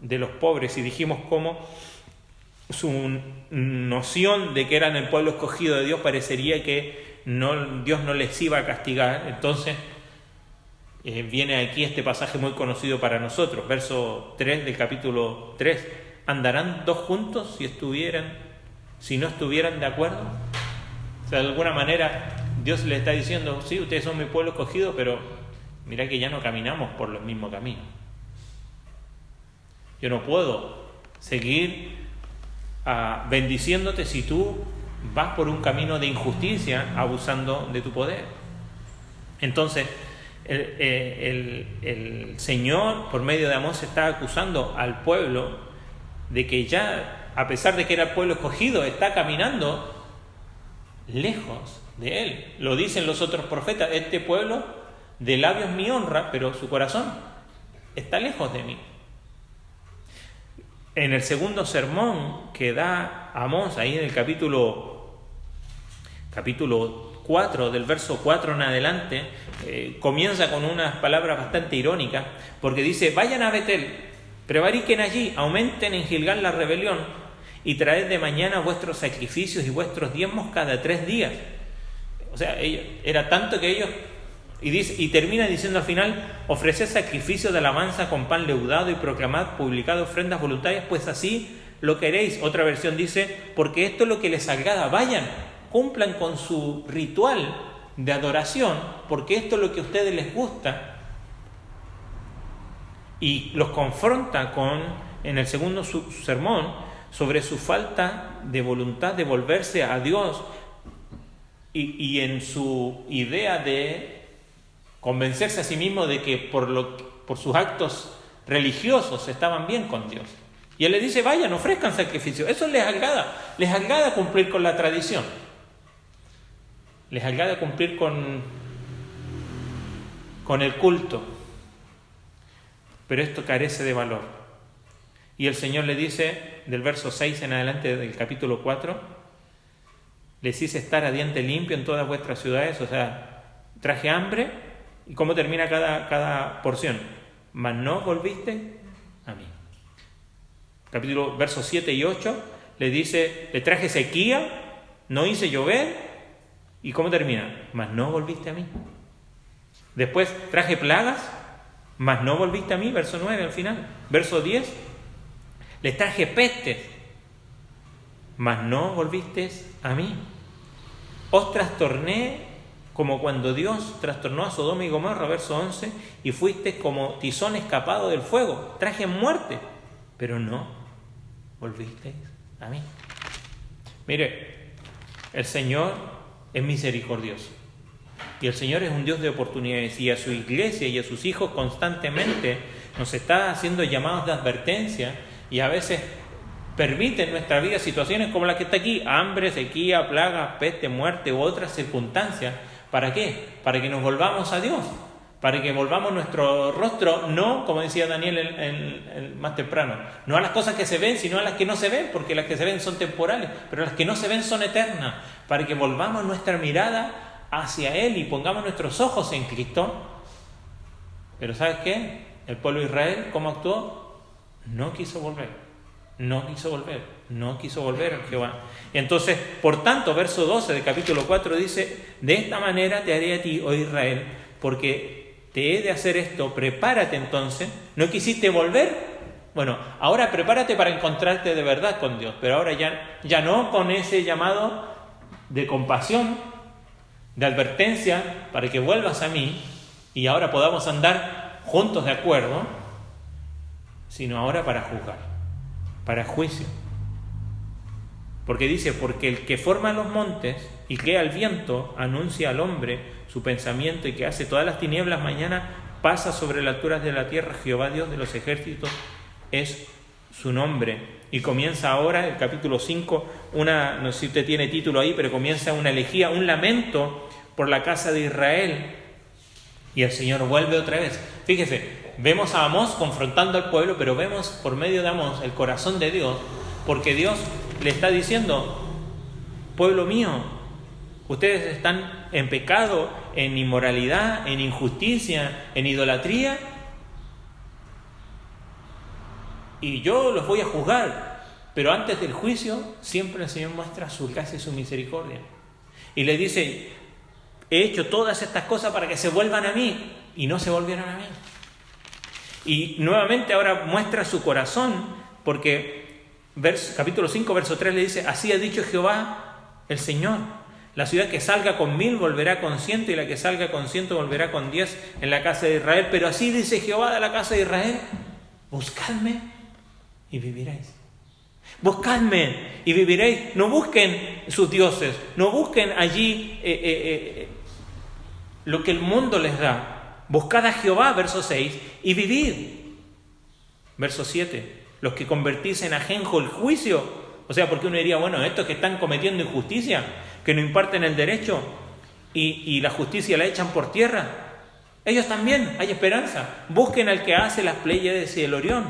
de los pobres, y dijimos cómo su noción de que eran el pueblo escogido de Dios parecería que Dios no les iba a castigar. Entonces viene aquí este pasaje muy conocido para nosotros, verso 3 del capítulo 3. ¿Andarán dos juntos si no estuvieran de acuerdo? O sea, de alguna manera Dios le está diciendo, sí, ustedes son mi pueblo escogido, pero mirá que ya no caminamos por los mismos caminos. Yo no puedo seguir bendiciéndote si tú vas por un camino de injusticia, abusando de tu poder. Entonces, el Señor, por medio de Amós, está acusando al pueblo de que ya, a pesar de que era el pueblo escogido, está caminando lejos de Él. Lo dicen los otros profetas: este pueblo de labios me honra, pero su corazón está lejos de mí. En el segundo sermón que da Amós, ahí en el capítulo 4, del verso 4 en adelante, comienza con unas palabras bastante irónicas, porque dice: vayan a Betel, prevariquen allí, aumenten en Gilgal la rebelión, y traed de mañana vuestros sacrificios y vuestros diezmos cada 3 días. O sea, era tanto que ellos... Y termina diciendo al final: ofreced sacrificio de alabanza con pan leudado y proclamad, publicad ofrendas voluntarias, pues así lo queréis. Otra versión dice: porque esto es lo que les agrada. Vayan, cumplan con su ritual de adoración, porque esto es lo que a ustedes les gusta. Y los confronta en el segundo sermón sobre su falta de voluntad de volverse a Dios, y en su idea de convencerse a sí mismo de que por sus actos religiosos estaban bien con Dios. Y Él les dice: vayan, ofrezcan sacrificio. Eso les agrada cumplir con la tradición, les agrada cumplir con el culto, pero esto carece de valor. Y el Señor le dice, del verso 6 en adelante del capítulo 4, les hice estar a diente limpio en todas vuestras ciudades, o sea, traje hambre. ¿Y cómo termina cada porción? Mas no volviste a mí. Versos 7 y 8 le dice: le traje sequía, no hice llover. ¿Y cómo termina? Mas no volviste a mí. Después traje plagas, mas no volviste a mí. Verso 9 al final. Verso 10, les traje pestes, mas no volviste a mí. Os trastorné como cuando Dios trastornó a Sodoma y Gomorra, verso 11, y fuiste como tizón escapado del fuego. Traje muerte, pero no volvisteis a mí. Mire, el Señor es misericordioso, y el Señor es un Dios de oportunidades, y a su iglesia y a sus hijos constantemente nos está haciendo llamados de advertencia, y a veces permite en nuestra vida situaciones como la que está aquí: hambre, sequía, plagas, peste, muerte u otras circunstancias. ¿Para qué? Para que nos volvamos a Dios, para que volvamos nuestro rostro, no, como decía Daniel más temprano, no a las cosas que se ven, sino a las que no se ven, porque las que se ven son temporales, pero las que no se ven son eternas, para que volvamos nuestra mirada hacia Él y pongamos nuestros ojos en Cristo. Pero ¿sabes qué? El pueblo de Israel, ¿cómo actuó? No quiso volver a Jehová. Entonces, por tanto, verso 12 del capítulo 4 dice: de esta manera te haré a ti, oh Israel, porque te he de hacer esto. Prepárate entonces. ¿No quisiste volver? Bueno, ahora prepárate para encontrarte de verdad con Dios, pero ahora ya no con ese llamado de compasión, de advertencia, para que vuelvas a mí y ahora podamos andar juntos de acuerdo, sino ahora para juzgar, para juicio. Porque dice: porque el que forma los montes y crea el viento, anuncia al hombre su pensamiento, y que hace todas las tinieblas mañana, pasa sobre las alturas de la tierra. Jehová Dios de los ejércitos es su nombre. Y comienza ahora el capítulo 5, no sé si usted tiene título ahí, pero comienza una elegía, un lamento por la casa de Israel. Y el Señor vuelve otra vez. Fíjese, vemos a Amós confrontando al pueblo, pero vemos por medio de Amós el corazón de Dios, porque Dios le está diciendo: pueblo mío, ustedes están en pecado, en inmoralidad, en injusticia, en idolatría, y yo los voy a juzgar. Pero antes del juicio siempre el Señor muestra su gracia y su misericordia, y le dice: he hecho todas estas cosas para que se vuelvan a mí, y no se volvieron a mí. Y nuevamente ahora muestra su corazón, porque capítulo 5, verso 3 le dice: así ha dicho Jehová el Señor, la ciudad que salga con 1000 volverá con 100, y la que salga con 100 volverá con 10 en la casa de Israel. Pero así dice Jehová de la casa de Israel: buscadme y viviréis. Buscadme y viviréis. No busquen sus dioses, no busquen allí lo que el mundo les da. Buscad a Jehová, verso 6, y vivid. Verso 7, los que convertís en ajenjo el juicio. O sea, porque uno diría: bueno, estos que están cometiendo injusticia, que no imparten el derecho y la justicia la echan por tierra, ellos también, hay esperanza. Busquen al que hace las Pléyades y el Orión,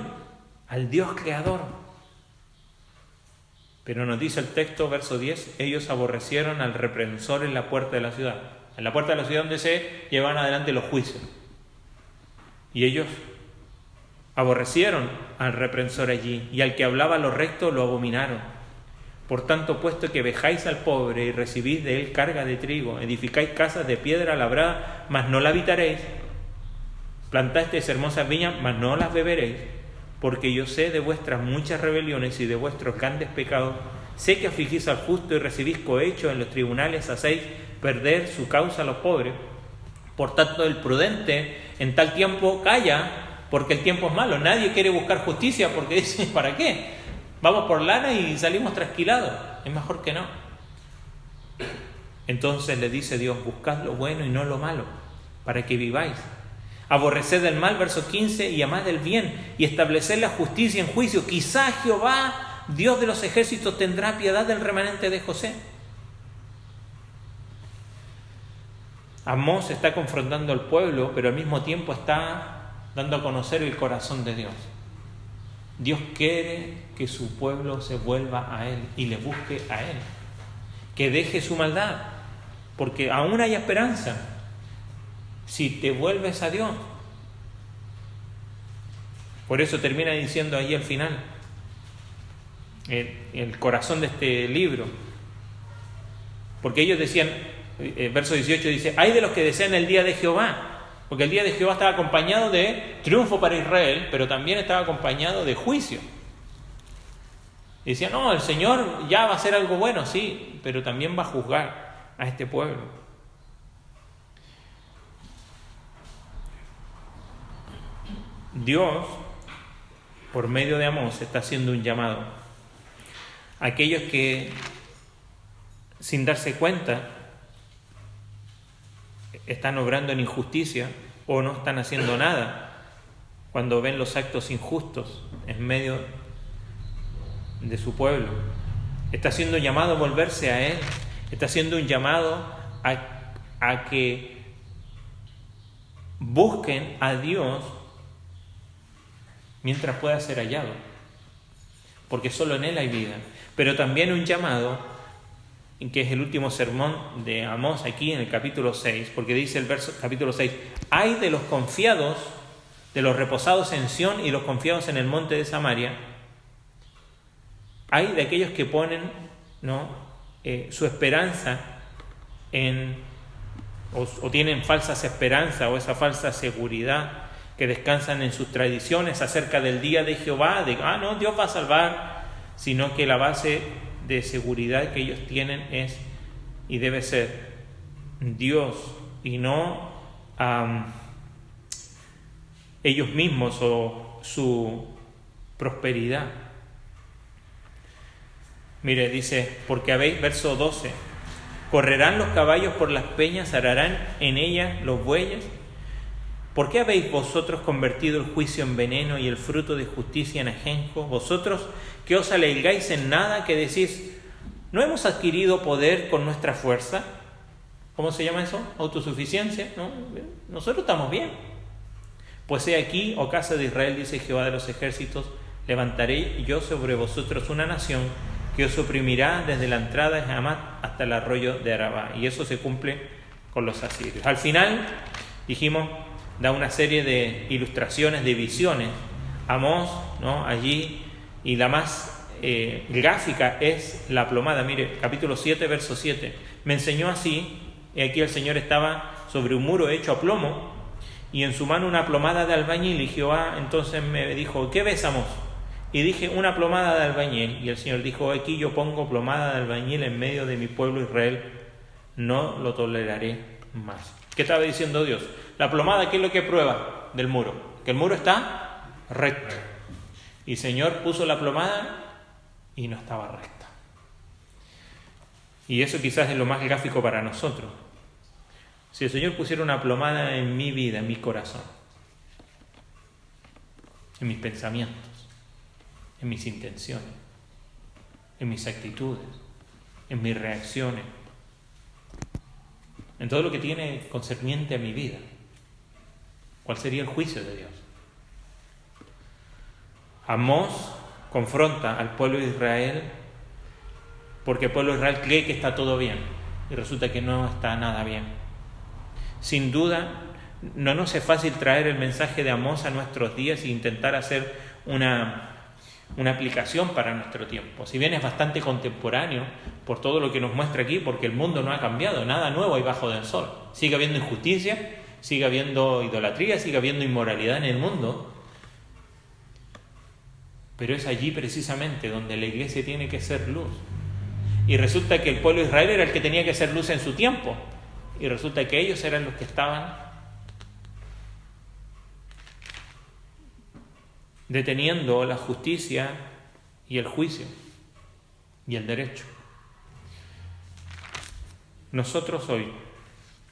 al Dios creador. Pero nos dice el texto, verso 10, ellos aborrecieron al reprensor en la puerta de la ciudad. En la puerta de la ciudad donde se llevan adelante los juicios. Y ellos aborrecieron al reprensor allí, y al que hablaba lo recto lo abominaron. Por tanto, puesto que vejáis al pobre y recibís de él carga de trigo, edificáis casas de piedra labrada, mas no la habitaréis, plantasteis hermosas viñas, mas no las beberéis, porque yo sé de vuestras muchas rebeliones y de vuestros grandes pecados, sé que afligís al justo y recibís cohecho en los tribunales, hacéis perder su causa a los pobres. Por tanto, el prudente en tal tiempo calla, porque el tiempo es malo. Nadie quiere buscar justicia porque dice: ¿para qué? Vamos por lana y salimos trasquilados. Es mejor que no. Entonces le dice Dios: buscad lo bueno y no lo malo, para que viváis. Aborreced el mal, verso 15, y amad el bien, y estableced la justicia en juicio. Quizá Jehová, Dios de los ejércitos, tendrá piedad del remanente de José. Amós está confrontando al pueblo, pero al mismo tiempo está dando a conocer el corazón de Dios. Dios quiere que su pueblo se vuelva a Él y le busque a Él, que deje su maldad, porque aún hay esperanza si te vuelves a Dios. Por eso termina diciendo ahí al final el corazón de este libro, porque ellos decían, verso 18 dice: ay de los que desean el día de Jehová, porque el día de Jehová estaba acompañado de triunfo para Israel, pero también estaba acompañado de juicio. Y decían: no, el Señor ya va a hacer algo bueno, sí, pero también va a juzgar a este pueblo. Dios, por medio de Amós, está haciendo un llamado a aquellos que, sin darse cuenta, están obrando en injusticia o no están haciendo nada cuando ven los actos injustos en medio de su pueblo. Está haciendo un llamado a volverse a Él. Está haciendo un llamado a que busquen a Dios mientras pueda ser hallado, porque solo en Él hay vida. Pero también un llamado, que es el último sermón de Amós aquí en el capítulo 6, porque dice el verso capítulo 6: ay de los confiados, de los reposados en Sión y los confiados en el monte de Samaria. Hay de aquellos que ponen su esperanza en, o tienen falsas esperanzas o esa falsa seguridad, que descansan en sus tradiciones acerca del día de Jehová, de no, Dios va a salvar, sino que la base de seguridad que ellos tienen es y debe ser Dios y no ellos mismos o su prosperidad. Mire, dice: porque habéis, verso 12, correrán los caballos por las peñas, ararán en ellas los bueyes. ¿Por qué habéis vosotros convertido el juicio en veneno y el fruto de justicia en ajenjo? Vosotros que os alegráis en nada, que decís: ¿no hemos adquirido poder con nuestra fuerza? ¿Cómo se llama eso? Autosuficiencia, ¿no? Nosotros estamos bien. Pues he aquí, oh casa de Israel, dice Jehová de los ejércitos, levantaré yo sobre vosotros una nación que os oprimirá desde la entrada de Hamat hasta el arroyo de Arabá. Y eso se cumple con los asirios. Al final, dijimos, da una serie de ilustraciones, de visiones. Amós, ¿no? Allí, y la más gráfica es la plomada. Mire, capítulo 7, verso 7. Me enseñó así, y aquí el Señor estaba sobre un muro hecho a plomo, y en su mano una plomada de albañil, y Jehová entonces me dijo, ¿qué ves, Amós? Y dije, una plomada de albañil, y el Señor dijo, aquí yo pongo plomada de albañil en medio de mi pueblo Israel, no lo toleraré más. ¿Qué estaba diciendo Dios? La plomada, ¿qué es lo que prueba del muro? Que el muro está recto. Y el Señor puso la plomada y no estaba recta. Y eso quizás es lo más gráfico para nosotros. Si el Señor pusiera una plomada en mi vida, en mi corazón, en mis pensamientos, en mis intenciones, en mis actitudes, en mis reacciones, en todo lo que tiene concerniente a mi vida, ¿cuál sería el juicio de Dios? Amós confronta al pueblo de Israel porque el pueblo de Israel cree que está todo bien y resulta que no está nada bien. Sin duda, no nos es fácil traer el mensaje de Amós a nuestros días e intentar hacer una aplicación para nuestro tiempo. Si bien es bastante contemporáneo por todo lo que nos muestra aquí, porque el mundo no ha cambiado, nada nuevo hay bajo del sol. Sigue habiendo injusticia, sigue habiendo idolatría, sigue habiendo inmoralidad en el mundo, pero es allí precisamente donde la iglesia tiene que ser luz. Y resulta que el pueblo de Israel era el que tenía que ser luz en su tiempo, y resulta que ellos eran los que estaban deteniendo la justicia y el juicio y el derecho. Nosotros hoy,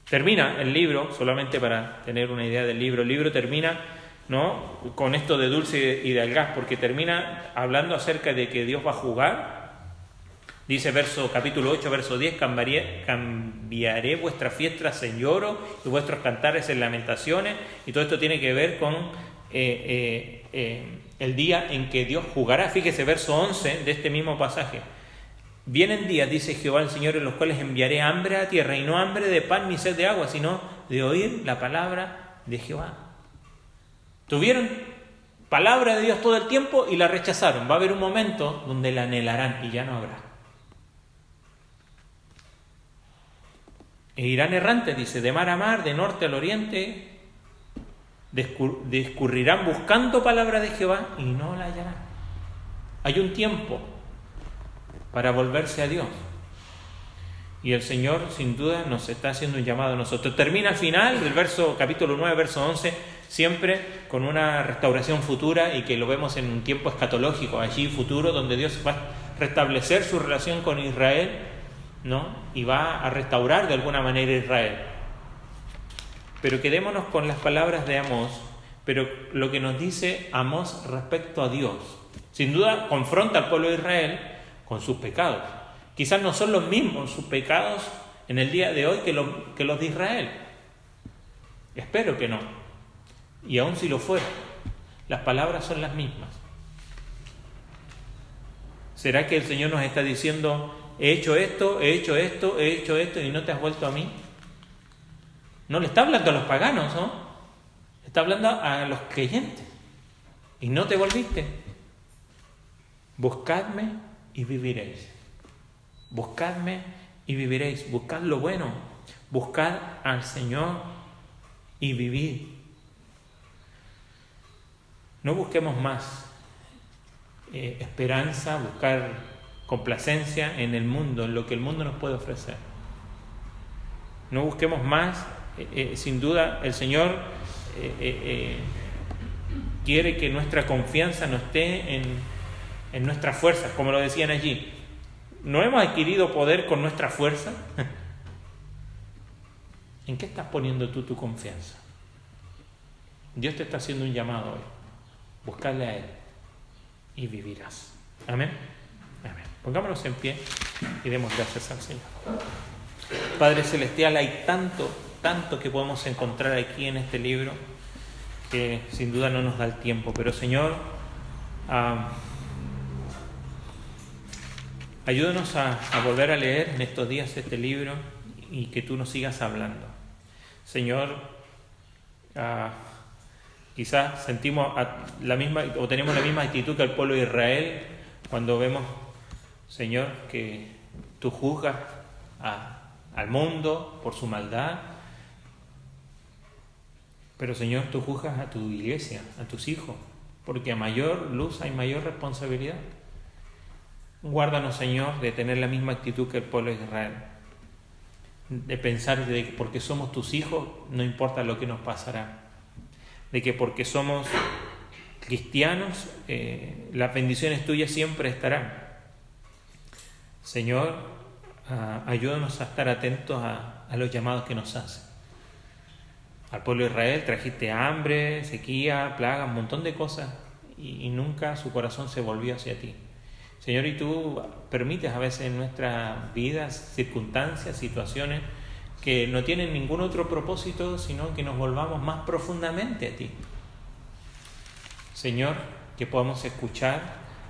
termina el libro, solamente para tener una idea del libro, el libro termina, ¿no?, con esto de dulce y de algaz, porque termina hablando acerca de que Dios va a juzgar. Dice capítulo 8, verso 10, cambiaré vuestras fiestas en lloro y vuestros cantares en lamentaciones, y todo esto tiene que ver con el día en que Dios juzgará. Fíjese, verso 11 de este mismo pasaje. Vienen días, dice Jehová el Señor, en los cuales enviaré hambre a la tierra, y no hambre de pan ni sed de agua, sino de oír la palabra de Jehová. Tuvieron palabra de Dios todo el tiempo y la rechazaron. Va a haber un momento donde la anhelarán y ya no habrá. E irán errantes, dice, de mar a mar, de norte al oriente, discurrirán buscando palabra de Jehová y no la hallarán. Hay un tiempo para volverse a Dios. Y el Señor, sin duda, nos está haciendo un llamado a nosotros. Termina al final del capítulo 9, verso 11, siempre con una restauración futura, y que lo vemos en un tiempo escatológico, allí futuro, donde Dios va a restablecer su relación con Israel, ¿no?, y va a restaurar de alguna manera Israel. Pero quedémonos con las palabras de Amós, pero lo que nos dice Amós respecto a Dios. Sin duda confronta al pueblo de Israel con sus pecados. Quizás no son los mismos sus pecados en el día de hoy que los de Israel. Espero que no. Y aun si lo fuera, las palabras son las mismas. ¿Será que el Señor nos está diciendo, he hecho esto, he hecho esto, he hecho esto y no te has vuelto a mí? No le está hablando a los paganos, ¿no? Está hablando a los creyentes. Y no te volviste. Buscadme y viviréis. Buscadme y viviréis. Buscad lo bueno. Buscad al Señor y vivid. No busquemos más esperanza, buscar complacencia en el mundo, en lo que el mundo nos puede ofrecer. No busquemos más. Sin duda, el Señor quiere que nuestra confianza no esté en nuestras fuerzas, como lo decían allí. ¿No hemos adquirido poder con nuestra fuerza? ¿En qué estás poniendo tú tu confianza? Dios te está haciendo un llamado hoy. Buscarle a Él y vivirás. Amén. Amén. Pongámonos en pie y demos gracias al Señor. Padre Celestial, hay tanto que podemos encontrar aquí en este libro. que sin duda no nos da el tiempo, pero Señor, ayúdanos a volver a leer en estos días este libro y que tú nos sigas hablando. Señor, quizás sentimos la misma o tenemos la misma actitud que el pueblo de Israel cuando vemos, Señor, que tú juzgas al mundo por su maldad, pero Señor, tú juzgas a tu iglesia, a tus hijos, porque a mayor luz hay mayor responsabilidad. Guárdanos, Señor, de tener la misma actitud que el pueblo de Israel, de pensar de que porque somos tus hijos no importa lo que nos pasará, de que porque somos cristianos las bendiciones tuyas siempre estarán. Señor, ayúdanos a estar atentos a los llamados que nos hacen. Al pueblo de Israel trajiste hambre, sequía, plaga, un montón de cosas y nunca su corazón se volvió hacia ti. Señor, y tú permites a veces en nuestras vidas circunstancias, situaciones que no tienen ningún otro propósito sino que nos volvamos más profundamente a ti. Señor, que podamos escuchar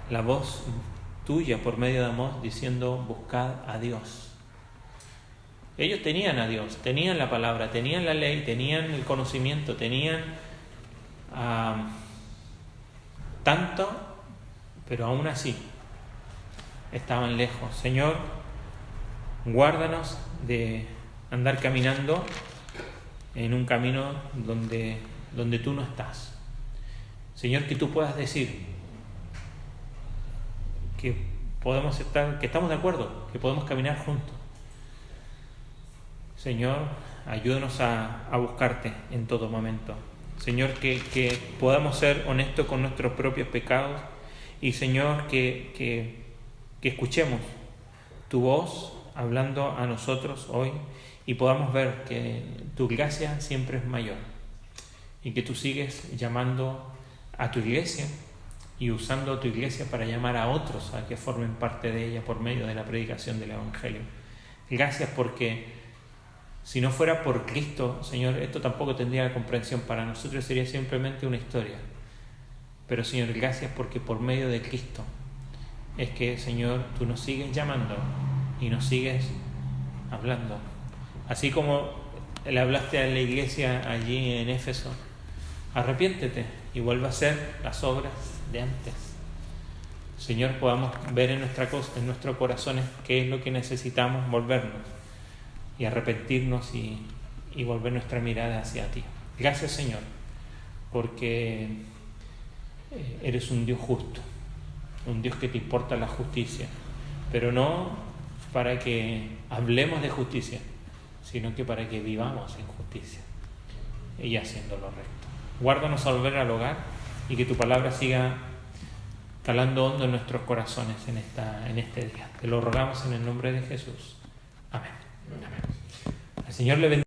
la voz tuya por medio de Amós diciendo: buscad a Dios. Ellos tenían a Dios, tenían la palabra, tenían la ley, tenían el conocimiento, tenían tanto, pero aún así estaban lejos. Señor, guárdanos de andar caminando en un camino donde tú no estás. Señor, que tú puedas decir que podemos estar, que estamos de acuerdo, que podemos caminar juntos. Señor, ayúdanos a buscarte en todo momento. Señor, que podamos ser honestos con nuestros propios pecados y, Señor, que escuchemos tu voz hablando a nosotros hoy y podamos ver que tu gracia siempre es mayor y que tú sigues llamando a tu iglesia y usando a tu iglesia para llamar a otros a que formen parte de ella por medio de la predicación del Evangelio. Gracias porque si no fuera por Cristo, Señor, esto tampoco tendría comprensión. Para nosotros sería simplemente una historia. Pero, Señor, gracias porque por medio de Cristo es que, Señor, tú nos sigues llamando y nos sigues hablando. Así como le hablaste a la iglesia allí en Éfeso: arrepiéntete y vuelve a hacer las obras de antes. Señor, podamos ver en nuestros corazones qué es lo que necesitamos volvernos y arrepentirnos y volver nuestra mirada hacia ti. Gracias, Señor, porque eres un Dios justo, un Dios que te importa la justicia, pero no para que hablemos de justicia, sino que para que vivamos en justicia y haciendo lo recto. Guárdanos a volver al hogar y que tu palabra siga calando hondo en nuestros corazones en este día. Te lo rogamos en el nombre de Jesús. Amén. Amén. El Señor le bendiga.